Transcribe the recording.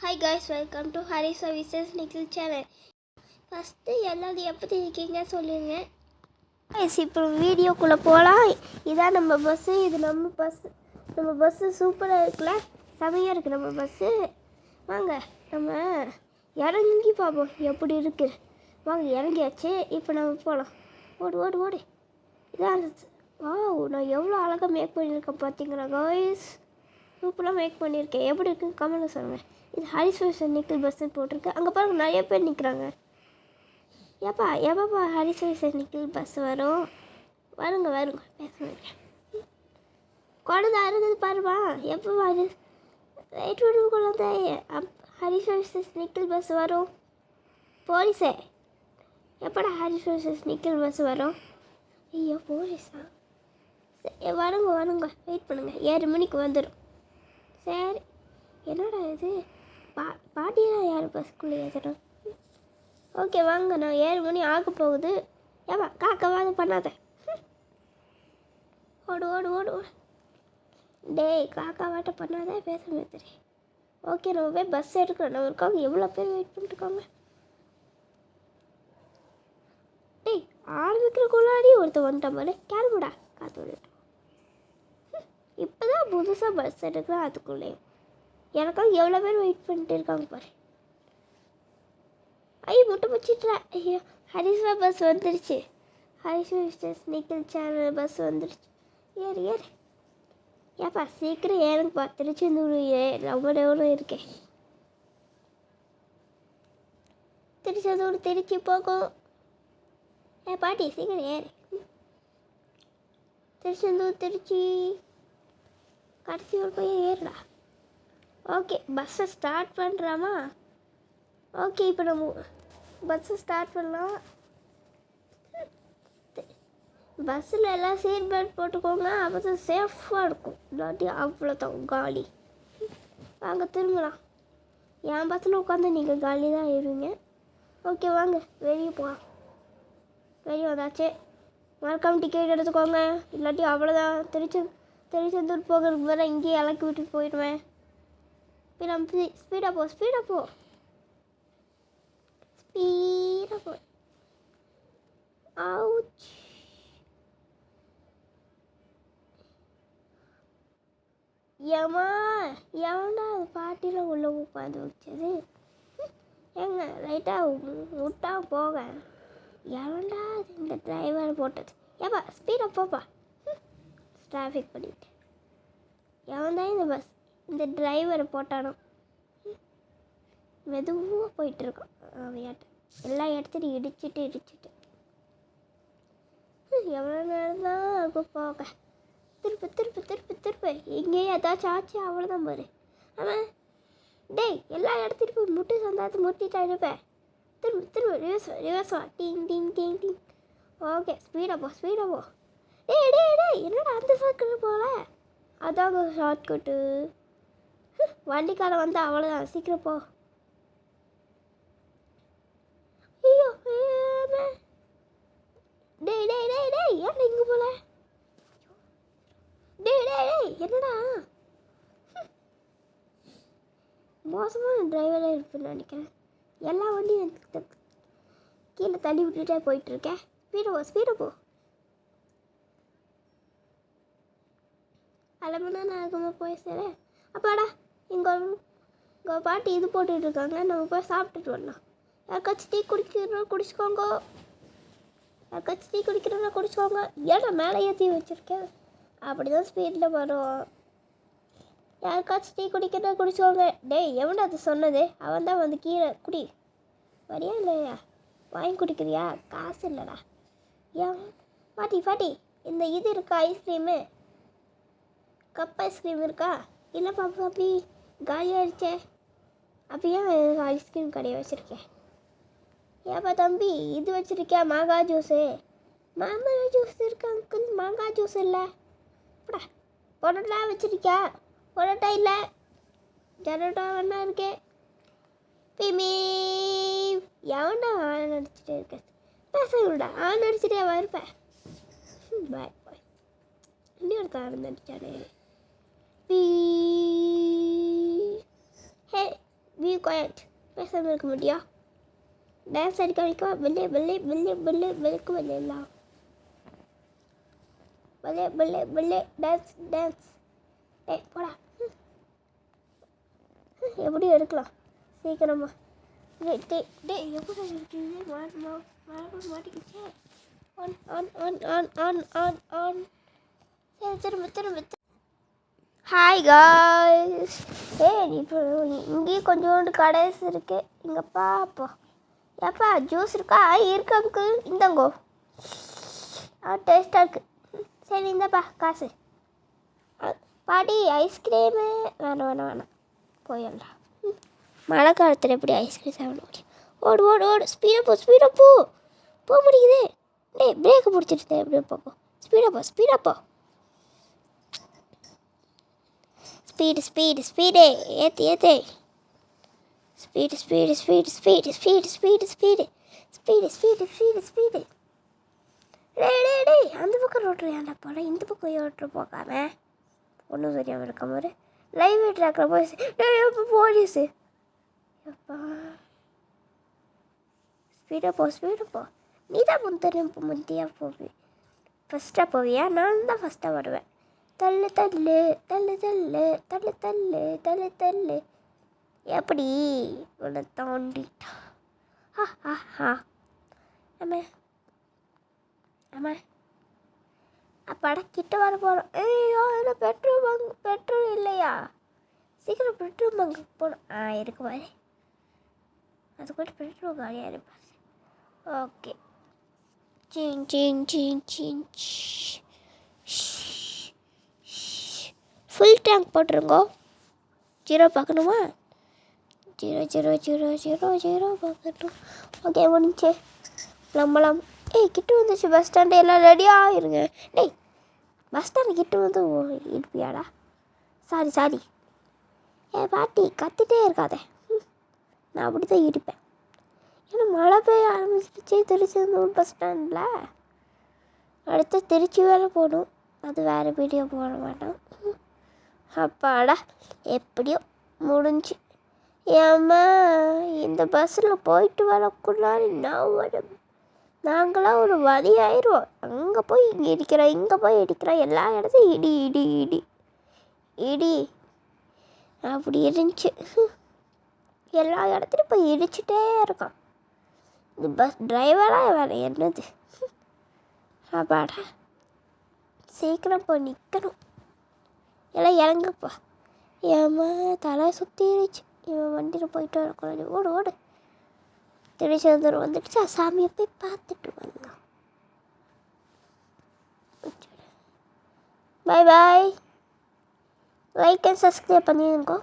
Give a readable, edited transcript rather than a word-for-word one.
Hi guys, welcome to Hari Services Nikhil channel. First எல்லாரும் எப்படி இருக்கீங்க சொல்லுங்க. இப்போ வீடியோக்குள்ளே போகலாம். இதான் நம்ம பஸ்ஸு. இது நம்ம பஸ்ஸு சூப்பராக இருக்குல்ல, செமையாக இருக்குது நம்ம பஸ்ஸு. வாங்க நம்ம இறங்கி பார்ப்போம் எப்படி இருக்குது. வாங்க இறங்கியாச்சு. இப்போ நம்ம போகலாம். ஓடு ஓடு ஓடு. இதான் நான் எவ்வளோ அழகாக மேக் பண்ணியிருக்கேன் பார்த்தீங்களா காய்ஸ். சூப்பராக மேக் பண்ணியிருக்கேன். எப்படி இருக்குன்னு கமெண்ட்டில் சொல்லுங்கள். இது ஹரி சர்வீசஸ் நிக்கில் பஸ்ஸுன்னு போட்டிருக்கு. அங்கே பாருங்க நிறைய பேர் நிற்கிறாங்க. எப்பப்பா ஹரி சர்வீசஸ் நிக்கில் பஸ் வரும்? வருங்க பேசுங்க. குழந்தை அருந்தது பாருப்பா. எப்போ வரு ரைட் வரும் குழந்தை. ஹரி சர்வீசஸ் நிக்கில் பஸ் வரும். போலீஸே எப்படா ஹரி சர்வீசஸ் நிக்கில் பஸ் வரும்? ஐயோ போலீஸா? வருங்க வெயிட் பண்ணுங்கள். 7 மணிக்கு வந்துடும். சரி, என்னடா இது பாட்டியெல்லாம் யார் பஸ்க்குள்ளே ஏற்றணும்? ஓகே வாங்க, நான் 7 மணி ஆக போகுது. ஏவா காக்கவாது பண்ணாத. ஓடு ஓடு ஓடு ஓடு. டேய் காக்காவாட்ட பண்ணாத, பேச மாத்திரி. ஓகே நம்ம போய் பஸ் எடுக்கிறோம். நம்ம இருக்காங்க எவ்வளோ பேர் வெயிட் பண்ணிட்டுருக்காங்க. டேய் ஆரம்பிக்கிறக்குள்ளாடி ஒருத்தர் வந்துட்டான் பாரு. கிளம்புடா காத்து விட்டுட்டோம். இப்போ தான் புதுசாக பஸ் எடுக்கிறேன். அதுக்குள்ளேயும் எனக்காக எவ்வளோ பேர் வெயிட் பண்ணிட்டு இருக்காங்க பாரு. முட்டை வச்சிட்றேன். ஐயோ ஹரிஸ்வா பஸ் வந்துருச்சு. ஹரிஸ்வா நிக்கில் சேனல் பஸ் வந்துருச்சு. ஏறு ஏப்பா சீக்கிரம் ஏறுங்கப்பா. திருச்செந்தூர் ரொம்ப தூரம் இருக்கேன். திருச்செந்தூர் திருச்சி போகும். பாட்டி சீக்கிரம் ஏறு. திருச்செந்தூர் திருச்சி கடைசி ஒரு போய் ஏறுடா. ஓகே பஸ்ஸை ஸ்டார்ட் பண்ணுறாமா? ஓகே இப்போ நம்ம பஸ்ஸை ஸ்டார்ட் பண்ணலாம். பஸ்ஸில் எல்லாம் சீட் பெல்ட் போட்டுக்கோங்க. அப்போ தான் சேஃபாக இருக்கும். இல்லாட்டி அவ்வளோதான் காலி. வாங்க திரும்பலாம். என் பஸ்ஸில் உட்காந்து நீங்கள் காலி தான் ஏறுவீங்க. ஓகே வாங்க வெளியே போகலாம். வெளியே வந்தாச்சு. மறக்காம டிக்கெட் எடுத்துக்கோங்க. இல்லாட்டி அவ்வளோதான். திருச்செந்தூர் போகிறதுக்கு வேறு இங்கேயே இலக்கி விட்டுட்டு போயிடுவேன். நம்ம ஸ்பீடாக போ. அவுச். எவன்டா அது பாட்டியில் உள்ள உட்காந்து வச்சது? ஏங்க ரைட்டாக விட்டா போக. எவன்டா அது இந்த டிரைவர் போட்டது? ஸ்பீடாக போப்பா. டிராஃபிக் பண்ணிட்டு எவன் தான் இந்த டிரைவரை போட்டானோ. மெதுவாக போயிட்டுருக்கான் அவையாட்ட. எல்லா இடத்துலையும் இடிச்சிட்டு எவ்வளோ நேரம் தான் இருக்கும் போக. திருப்பு எங்கேயே ஏதாச்சும் ஆச்சு அவ்வளோதான் பாரு. ஆமாம் டேய் எல்லா இடத்துலையும் போய் முட்டி சந்தாத்து முட்டிட்டா இருப்பேன். திரும்ப ரிவர்ஸ் வா. டிங். ஓகே ஸ்பீடாக போ. டேய் என்னடா அந்த சர்க்கிள் போகல? அதாங்க ஷார்ட்கட்டு. வண்டிக்கார வந்து அவ்வளோதான். சீக்கிரம் போ. ஐயோ டேய் ஏன் இங்கே போல? டேய் என்னடா மோசமான டிரைவராக இருப்பேன்னு நினைக்கிறேன். எல்லா வண்டியும் கீழே தள்ளி விட்டுட்டே போயிட்டுருக்கேன். ஸ்பீடாக போ. அலமனா நான் போய் சேர. அப்பாடா இங்கே பாட்டி இது போட்டுட்ருக்காங்க. நம்ம போய் சாப்பிட்டுட்டு வரலாம். யாருக்காச்சும் டீ குடிச்சுக்கோங்க. ஏன்னா மேலே ஏற்றி வச்சுருக்கேன். அப்படி தான் ஸ்பீடில் வரும். யாருக்காச்சும் டீ குடிச்சுக்கோங்க. டேய் எவன்டா அது சொன்னது? அவன் தான் வந்து கீழே குடி. வரியா இல்லையா? வாங்கி குடிக்கிறியா? காசு இல்லைடா. ஏன் பாட்டி இந்த இது இருக்கா ஐஸ்கிரீமு? கப் ஐஸ்கிரீம் இருக்கா? இல்லை பாப்பா அப்படி காலியாகிடுச்சே. அப்போ ஏன் ஐஸ்கிரீம் கடையை வச்சுருக்கேன்? ஏப்பா தம்பி இது வச்சுருக்கியா? மாங்காய் ஜூஸு இருக்கா அங்கிள்? மாங்காய் ஜூஸ் இல்லை. அப்படா பொரோட்டா வச்சுருக்கியா? பொரோட்டா இல்லை, ஜரோட்டா வேணா இருக்கே. பிமி எவன்டா ஆன் அடிச்சுட்டே இருக்க? பேசுங்கடா. ஆன் அடிச்சுட்டே இருப்பேன். பாய் இன்னொருத்த ஆன் அடிச்சானே. B quiet. பேசாமல் இருக்க முடியா? டான்ஸ் அடிக்க வைக்கவா? வெள்ளை வெள்ளை வெள்ளை வெள்ளை வெளுக்கு வெள்ளைலாம் வெள்ளை வெள்ளை வெள்ளை டான்ஸ் டான்ஸ். டேய் போடா. எப்படி எடுக்கலாம் சீக்கிரமா? டேய் எப்படி இருக்குது? மாட்டிக்கிச்சே. ஆன் ஆன் ஆன் ஆன் ஆன் ஆன் ஆன். சரி திரும்ப திரும்ப. Hi guys. இப்போ இங்கேயும் கொஞ்சோண்டு கடைசி இருக்கு. இங்கே பார்ப்போம். ஏப்பா ஜூஸ் இருக்கா? இருக்கு அங்கிள், இந்தாங்கோ. டேஸ்ட்டாக இருக்குது. சரி இந்தாப்பா காசு. பாட்டி ஐஸ்கிரீமு வேணாம் வேணாம் வேணாம், போயிடலாம். மழை காலத்தில் எப்படி ஐஸ்கிரீம் சாப்பிட முடியும்? ஓடு ஓடு ஓடு, ஸ்பீடாக போ போக முடியுது. டேய் பிரேக்கை பிடிச்சிட்டு எப்படியோ போகும். ஸ்பீடாக போ. ஸ்பீடு ஏற்று. ஸ்பீடு. டேய் அந்த பக்கம் ரோட்ரு ஏன்டா போல, இந்த பக்கம் ரோட்ரு போகாம ஒன்றும் தெரியாமல் இருக்க மாதிரி லைவ் ட்ராக்கில் போய் எப்போ போலீஸு. எப்பா ஸ்பீடாக போ. நீ தான் முந்தியாக போவி. ஃபஸ்ட்டாக போவியா? நான் தான் ஃபஸ்ட்டாக வருவேன். தள்ளு. எப்படி உன்னை தாண்டிட்டா? ஆமாம் அப்பாடா கிட்ட வர போகிறோம். ஐயோ இல்லை பெட்ரோல் இல்லையா? சீக்கிரம் பெட்ரோல் பங்குக்கு போகணும். இருக்கு பாரு, அது கூட பெட்ரோல் காலியாக இருப்பார். ஓகே. Full tank போட்டுருங்கோ. 0 பார்க்கணுமா? 0 பார்க்கணும். ஓகே முடிஞ்சு நம்பலாம். கிட்ட வந்துச்சு பஸ் ஸ்டாண்டு. எல்லாம் ரெடியாக இருங்க. டேய் பஸ் ஸ்டாண்டு கிட்ட வந்து இருப்பியாடா? சாரி. பாட்டி கத்திட்டே இருக்காதே. நான் அப்படி தான் இருப்பேன். ஏன்னா மழை பெய்ய ஆரம்பிச்சிருச்சு திருச்செந்தூர் பஸ் ஸ்டாண்டில். அடுத்து திருச்சி வேறு போகணும். அது வேறு வீடியோ போட மாட்டோம். அப்பாடா எப்படியோ முடிஞ்சு. ஏம்மா இந்த பஸ்ஸில் போயிட்டு வரக்குள்ளாரி நாங்களாம் ஒரு வழி ஆயிடுவோம். அங்கே போய் இங்கே போய் இடிக்கிறோம். எல்லா இடத்தையும் இடி அப்படி இருந்துச்சு. எல்லா இடத்துலையும் போய் இடிச்சுட்டே இருக்கான். இந்த பஸ் டிரைவராக வேறு என்னது? அப்பாடா சீக்கிரம் போய் நிற்கணும். எல்லாம் இறங்குப்பா. ஏம்மா தலை சுற்றிடுச்சு. இவன் வண்டியில் போயிட்டு வரக்கூடாது. ஓடு. திருச்செந்தூர் வந்துடுச்சா? சாமியை போய் பார்த்துட்டு வாங்க. பாய். லைக் அண்ட் சப்ஸ்கிரைப் பண்ணிடுங்க.